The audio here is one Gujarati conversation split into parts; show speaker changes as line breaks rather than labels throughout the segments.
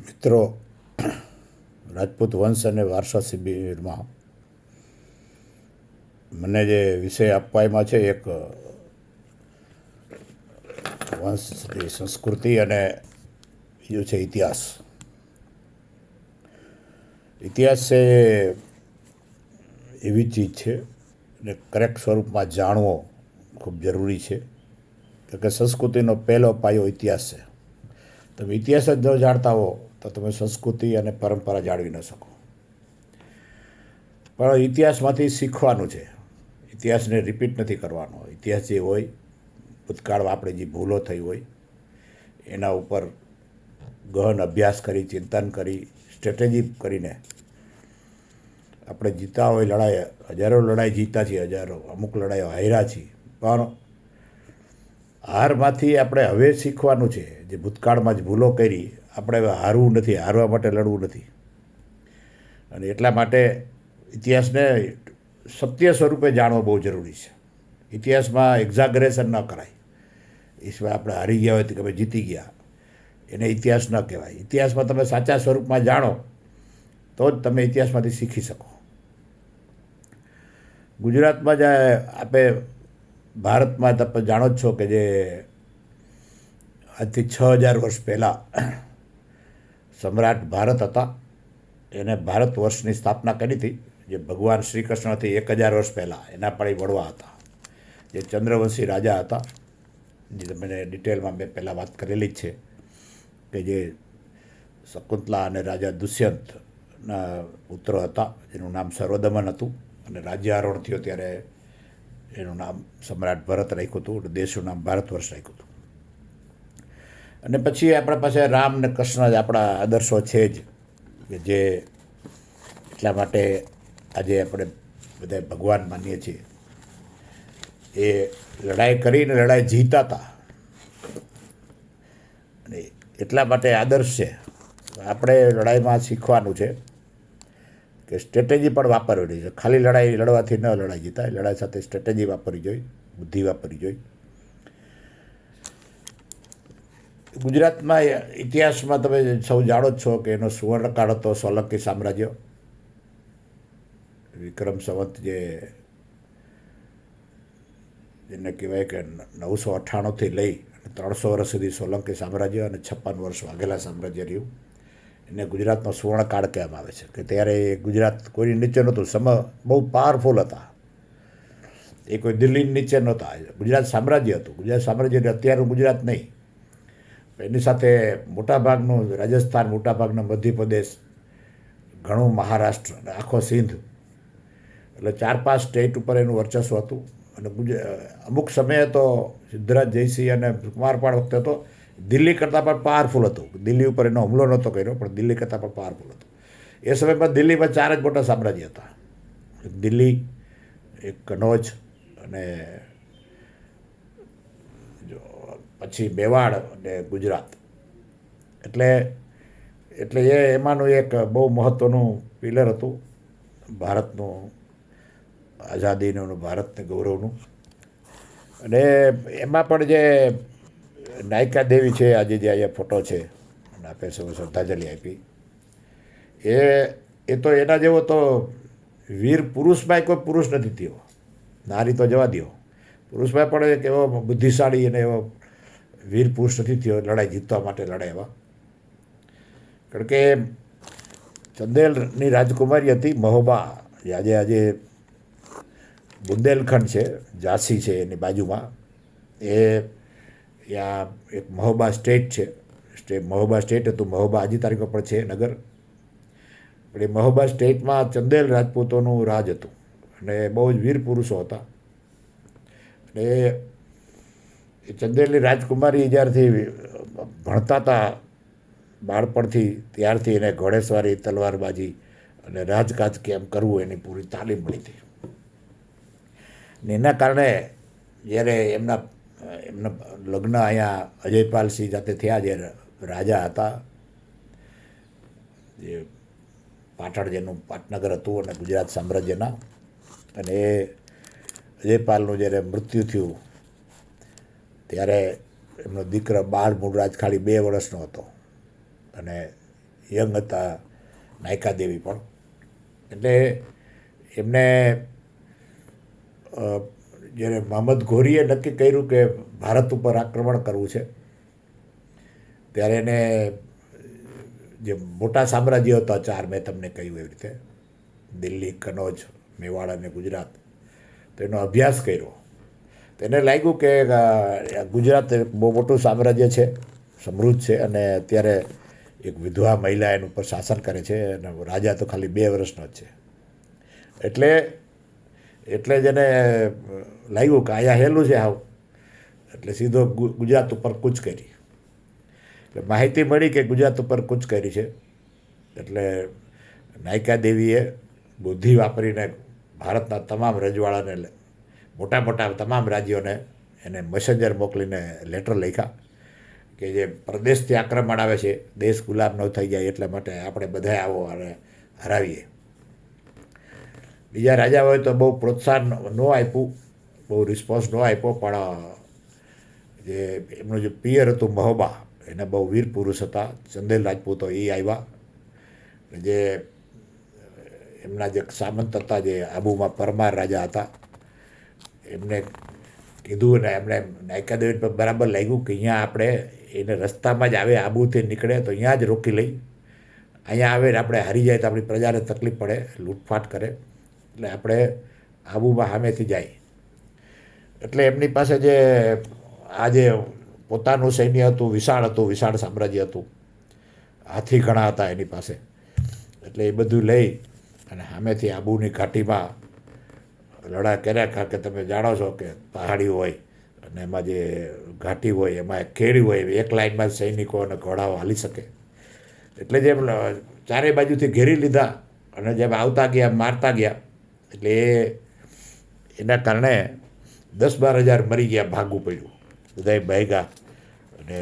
મિત્રો, રાજપૂત વંશ અને વારસા શિબિરમાં મને જે વિષય આપવામાં છે એક વંશની સંસ્કૃતિ અને બીજું છે ઇતિહાસ. ઇતિહાસ છે એવી ચીજ છે ને કરેક્ટ સ્વરૂપમાં જાણવો ખૂબ જરૂરી છે, કે સંસ્કૃતિનો પહેલો પાયો ઇતિહાસ છે. તમે ઇતિહાસ જ ન જાણતા હો તો તમે સંસ્કૃતિ અને પરંપરા જાળવી ન શકો. પણ ઇતિહાસમાંથી શીખવાનું છે. ઇતિહાસને રિપીટ નથી કરવાનો. ઇતિહાસ જે હોય, ભૂતકાળમાં આપણે જે ભૂલો થઈ હોય એના ઉપર ગહન અભ્યાસ કરી, ચિંતન કરી, સ્ટ્રેટેજી કરીને આપણે જીતા હોય લડાઈ, હજારો લડાઈ જીતા છીએ, હજારો અમુક લડાઈઓ હાર્યા છીએ, પણ હારમાંથી આપણે હવે શીખવાનું છે. જે ભૂતકાળમાં જ ભૂલો કરી, આપણે હવે હારવું નથી, હારવા માટે લડવું નથી. અને એટલા માટે ઇતિહાસને સત્ય સ્વરૂપે જાણવો બહુ જરૂરી છે. ઇતિહાસમાં એક્ઝાગરેશન ન કરાય. એ સિવાય આપણે હારી ગયા હોય તો કે ભાઈ જીતી ગયા, એને ઇતિહાસ ન કહેવાય. ઇતિહાસમાં તમે સાચા સ્વરૂપમાં જાણો તો જ તમે ઇતિહાસમાંથી શીખી શકો. ગુજરાતમાં જ આપણે ભારતમાં તમે જાણો જ છો કે જે આજથી 6000 વર્ષ પહેલાં સમ્રાટ ભારત હતા, એને ભારત વર્ષની સ્થાપના કરી હતી. જે ભગવાન શ્રી કૃષ્ણથી 1000 વર્ષ પહેલાં એના પણ એ વડવા હતા, જે ચંદ્રવંશી રાજા હતા, જે મને ડિટેલમાં મેં પહેલાં વાત કરેલી જ છે, કે જે શકુંતલા અને રાજા દુષ્યંતના પુત્ર હતા, જેનું નામ સર્વદમન હતું. અને રાજ્યારોહણ થયો ત્યારે એનું નામ સમ્રાટ ભરત રાખ્યું હતું, અને દેશનું નામ ભારત વર્ષ રાખ્યું હતું. અને પછી આપણા પાસે રામ ને કૃષ્ણ જ આપણા આદર્શો છે જ, કે જે એટલા માટે આજે આપણે બધા ભગવાન માનીએ છીએ. એ લડાઈ કરીને લડાઈ જીતા હતા, અને એટલા માટે આદર્શ છે. આપણે લડાઈમાં શીખવાનું છે કે સ્ટ્રેટેજી પણ વાપરવી છે. ખાલી લડાઈ લડવાથી ન લડાઈ જીતાય. લડાઈ સાથે સ્ટ્રેટેજી વાપરવી જોઈએ, બુદ્ધિ વાપરવી જોઈએ. ગુજરાતમાં ઇતિહાસમાં તમે સૌ જાણો જ છો કે એનો સુવર્ણકાળ હતો સોલંકી સામ્રાજ્ય. વિક્રમ સંવત જેને કહેવાય કે 998થી લઈ 300 વર્ષ સુધી સોલંકી સામ્રાજ્ય અને 56 વર્ષ વાઘેલા સામ્રાજ્ય રહ્યું. એને ગુજરાતનો સુવર્ણકાળ કહેવામાં આવે છે, કે ત્યારે ગુજરાત કોઈની નીચે નહોતું. બહુ પાવરફુલ હતા. એ કોઈ દિલ્હીની નીચે નહોતા. ગુજરાત સામ્રાજ્ય હતું. ગુજરાત સામ્રાજ્ય એટલે અત્યારનું ગુજરાત નહીં. એની સાથે મોટાભાગનું રાજસ્થાન, મોટાભાગનો મધ્યપ્રદેશ, ઘણું મહારાષ્ટ્ર અને આખો સિંધ, એટલે 4-5 સ્ટેટ ઉપર એનું વર્ચસ્વ હતું. અને અમુક સમયે તો સિદ્ધરાજ જયસિંહ અને કુમારપાળ વખતે તો દિલ્હી કરતાં પણ પાવરફુલ હતું. દિલ્હી ઉપર એનો હુમલો નહોતો કર્યો, પણ દિલ્હી કરતાં પણ પાવરફુલ હતું. એ સમયમાં દિલ્હીમાં 4 જ મોટા સામ્રાજ્ય હતા: એક દિલ્હી, એક કનોજ, અને પછી મેવાડ અને ગુજરાત. એટલે એમાંનું એક બહુ મહત્ત્વનું પિલર હતું ભારતનું આઝાદીનું, ભારતને ગૌરવનું. અને એમાં પણ જે નાયિકા દેવી છે, આજે જે અહીંયા ફોટો છે, અને આપણે સૌ શ્રદ્ધાંજલિ આપી, એ તો એના જેવો તો વીર પુરુષમાં કોઈ પુરુષ નથી થયો. નારી તો જવા દો, પુરુષમાં પણ એક એવો બુદ્ધિશાળી અને એવો વીર પુરુષ નથી થયો લડાઈ જીતવા માટે લડાઈ એવા. કારણ કે ચંદેલની રાજકુમારી હતી મહોબા, આજે બુંદેલખંડ છે, ઝાંસી છે એની બાજુમાં. ત્યાં એક મહોબા સ્ટેટ છે. મહોબા સ્ટેટ હતું. મહોબા આજની તારીખો પણ છે નગર. પણ એ મહોબા સ્ટેટમાં ચંદેલ રાજપૂતોનું રાજ હતું, અને બહુ જ વીર પુરુષો હતા. અને એ ચંદેલની રાજકુમારી જ્યારથી ભણતા હતા બાળપણથી, ત્યારથી એને ઘોડેસવારી, તલવારબાજી અને રાજકાજ કેમ કરવું એની પૂરી તાલીમ મળી હતી. ને એના કારણે જ્યારે એમના લગ્ન અહીંયા અજયપાલસિંહ સાથે થયા, જે રાજા હતા, જે પાટણ, જેનું પાટનગર હતું અને ગુજરાત સામ્રાજ્યના. અને એ અજયપાલનું જ્યારે મૃત્યુ થયું ત્યારે એમનો દીકરો બાળ મૂળરાજ ખાલી 2 વર્ષનો હતો, અને યંગ હતા નાયકા દેવી પણ. એટલે એમને જ્યારે મહમ્મદ ઘોરીએ નક્કી કર્યું કે ભારત ઉપર આક્રમણ કરવું છે, ત્યારે એને જે મોટા સામ્રાજ્ય હતા 4 મેં તમને કહ્યું એવી રીતે દિલ્હી, કનોજ, મેવાડ અને ગુજરાત, તો એનો અભ્યાસ કર્યો. તો એને લાગ્યું કે ગુજરાત એક બહુ મોટું સામ્રાજ્ય છે, સમૃદ્ધ છે, અને અત્યારે એક વિધવા મહિલા એના ઉપર શાસન કરે છે અને રાજા તો ખાલી 2 વર્ષનો જ છે. એટલે જ એને લાગ્યું કે અહીંયા હેલું છે હાવ, એટલે સીધો ગુજરાત ઉપર કૂચ કરી. એટલે માહિતી મળી કે ગુજરાત ઉપર કૂચ કરી છે. એટલે નાયકા દેવીએ બુદ્ધિ વાપરીને ભારતના તમામ રજવાડાને, મોટા મોટા તમામ રાજ્યોને એને મેસેન્જર મોકલીને લેટર લખ્યા કે જે પ્રદેશથી આક્રમણ આવે છે, દેશ ગુલામ ન થઈ જાય એટલા માટે આપણે બધાએ આવો અને હરાવીએ. બીજા રાજાઓએ તો બહુ પ્રોત્સાહન ન આપ્યું, બહુ રિસ્પોન્સ ન આપ્યો, પણ જે એમનું જે પિયર હતું મહોબા, એને બહુ વીર પુરુષ હતા, ચંદેલ રાજપૂતો એ આવ્યા. જે એમના જે સામંત હતા, જે આબુમાં પરમાર રાજા હતા, એમને કીધું ને એમણે નાયકા દેવી પર બરાબર લાગ્યું કે અહીંયા આપણે એને રસ્તામાં જ આવે, આબુથી નીકળે તો અહીંયા જ રોકી લઈ, અહીંયા આવે ને આપણે હારી જાય તો આપણી પ્રજાને તકલીફ પડે, લૂંટફાટ કરે, એટલે આપણે આબુમાં સામેથી જાય. એટલે એમની પાસે જે આ જે પોતાનું સૈન્ય હતું, વિશાળ સામ્રાજ્ય હતું, હાથી ઘણા હતા એની પાસે. એટલે એ બધું લઈ અને સામેથી આબુની ઘાટીમાં લડાઈ કર્યા. કારણ કે તમે જાણો છો કે પહાડી હોય અને એમાં જે ઘાટી હોય એમાં એક ખેડી હોય, એક લાઈનમાં સૈનિકો અને ઘોડાઓ હાલી શકે. એટલે જેમ ચારે બાજુથી ઘેરી લીધા અને જેમ આવતા ગયા મારતા ગયા, એટલે એના કારણે 10-12 હજાર મરી ગયા, ભાગવું પડ્યું, બધાય ભાગ્યા. અને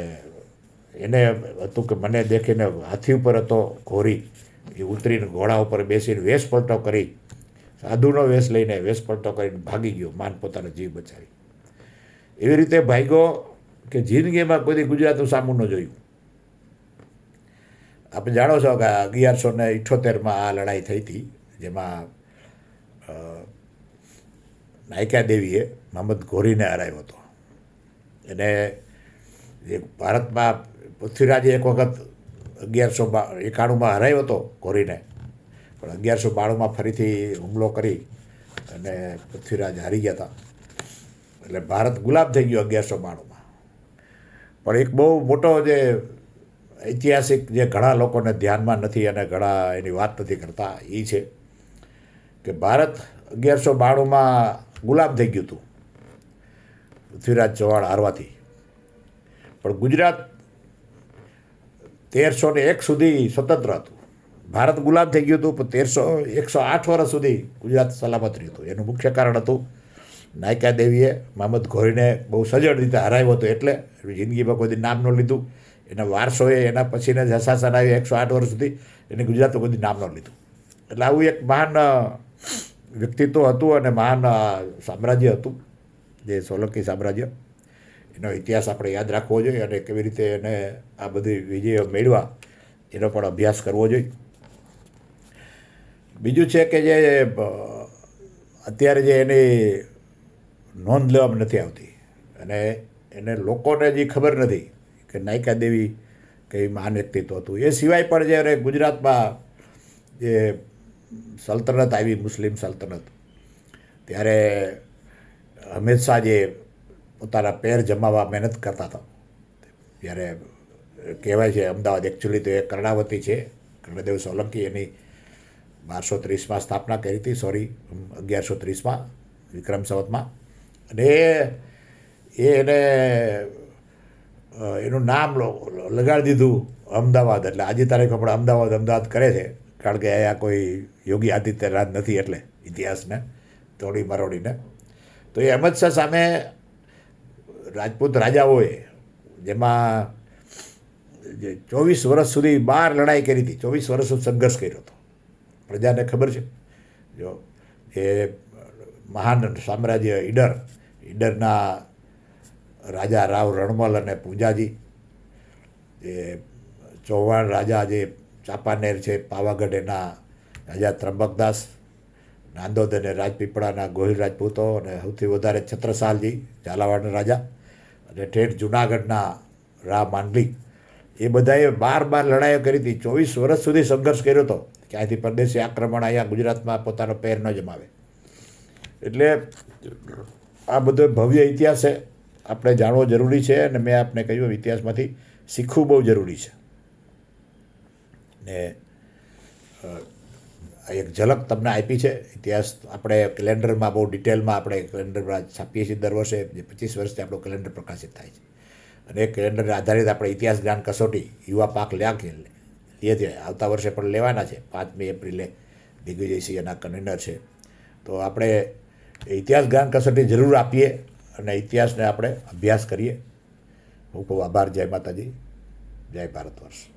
એને હતું કે મને દેખીને હાથી ઉપર હતો ઘોરી, એ ઉતરીને ઘોડા ઉપર બેસીને વેશ પલટો કરી, સાધુનો વેશ લઈને વેશ પલટો કરીને ભાગી ગયો, માન પોતાનો જીવ બચાવી. એવી રીતે ભાગ્યો કે જિંદગીમાં કોઈ ગુજરાતનું સામું ન જોયું. આપણે જાણો છો કે 1178માં આ લડાઈ થઈ હતી, જેમાં નાયકા દેવીએ મહમ્મદ ઘોરીને હરાવ્યો હતો. એને જે ભારતમાં પૃથ્વીરાજે એક વખત 1191માં હરાવ્યો હતો ઘોરીને, પણ 1192માં ફરીથી હુમલો કરી અને પૃથ્વીરાજ હારી ગયા હતા. એટલે ભારત ગુલામ થઈ ગયો 1192માં. પણ એક બહુ મોટો જે ઐતિહાસિક જે ઘણા લોકોને ધ્યાનમાં નથી અને ઘણા એની વાત નથી કરતા, એ છે કે ભારત 1192માં ગુલામ થઈ ગયું હતું પૃથ્વીરાજ ચૌહાણ હારવાથી. પણ ગુજરાત 1301 સુધી સ્વતંત્ર હતું. ભારત ગુલામ થઈ ગયું હતું, પણ 108 વર્ષ સુધી ગુજરાત સલામત રહ્યું હતું. એનું મુખ્ય કારણ હતું નાયકા દેવીએ મહમ્મદ ઘોરીને બહુ સજળ રીતે હરાવ્યો હતો. એટલે જિંદગીમાં કોઈ નામ ન લીધું. એના વારસોએ એના પછીને જ શાસન આવ્યું 108 વર્ષ સુધી, એને ગુજરાતનું કોઈ નામ ન લીધું. એટલે આવું એક મહાન વ્યક્તિત્વ હતું અને મહાન સામ્રાજ્ય હતું જે સોલંકી સામ્રાજ્ય. એનો ઇતિહાસ આપણે યાદ રાખવો જોઈએ અને કેવી રીતે એને આ બધી વિજયો મેળવા એનો પણ અભ્યાસ કરવો જોઈએ. બીજું છે કે જે અત્યારે જે એની નોંધ લેવામાં નથી આવતી અને એને લોકોને જે ખબર નથી કે નાયકા દેવી કઈ મહાન વ્યક્તિત્વ હતું. એ સિવાય પણ જ્યારે ગુજરાતમાં જે સલ્તનત આવી, મુસ્લિમ સલ્તનત, ત્યારે હંમેશા જે પોતાના પેર જમાવવા મહેનત કરતા હતા. ત્યારે કહેવાય છે અમદાવાદ એકચ્યુઅલી તો એ કર્ણાવતી છે, કર્ણદેવ સોલંકી એની 1230માં સ્થાપના કરી હતી, 1130માં વિક્રમ સંવતમાં. અને એને એનું નામ લગાડી દીધું અમદાવાદ. એટલે આજે તારીખ આપણે અમદાવાદ કરે છે, કારણ કે અહીંયા કોઈ યોગી આદિત્યનાથ નથી, એટલે ઇતિહાસને તોડી મરોડીને. તો એ અહમદ શાહ સામે રાજપૂત રાજાઓએ, જેમાં જે 24 વર્ષ સુધી 12 લડાઈ કરી હતી, 24 વર્ષ સુધી સંઘર્ષ કર્યો હતો. પ્રજાને ખબર છે, જો એ મહાન સામ્રાજ્ય ઈડરના રાજા રાવ રણમલ અને પૂંજાજી, જે ચૌહાણ રાજા જે ચાંપાનેર છે, પાવાગઢ એના રાજા ત્રંબકદાસ, નાંદોદ અને રાજપીપળાના ગોહિલ રાજપૂતો, અને સૌથી વધારે છત્રસાલજી ઝાલાવાડના રાજા, અને ઠેઠ જુનાગઢના રા માંડલી, એ બધાએ બાર લડાઈઓ કરી હતી. 24 વર્ષ સુધી સંઘર્ષ કર્યો હતો કે અહીંથી પરદેશી આક્રમણ અહીંયા ગુજરાતમાં પોતાનો પેર ન જમાવે. એટલે આ બધો ભવ્ય ઇતિહાસ છે, આપણે જાણવો જરૂરી છે. અને મેં આપને કહ્યું ઇતિહાસમાંથી શીખવું બહુ જરૂરી છે. ને એક ઝલક તમને આપી છે. ઇતિહાસ આપણે કેલેન્ડરમાં બહુ ડિટેલમાં આપણે કેલેન્ડરમાં છાપીએ છીએ દર વર્ષે, જે 25 વર્ષથી આપણું કેલેન્ડર પ્રકાશિત થાય છે. અને એ કેલેન્ડરને આધારિત આપણે ઇતિહાસ જ્ઞાન કસોટી યુવા પાક લઈએ છીએ. આવતા વર્ષે પણ લેવાના છે. 5મી એપ્રિલે દિગ્વિજયસિંહ એના કન્વીનર છે. તો આપણે ઇતિહાસ જ્ઞાન કસોટી જરૂર આપીએ અને ઇતિહાસને આપણે અભ્યાસ કરીએ. ખૂબ ખૂબ આભાર. જય માતાજી, જય ભારત વર્ષ.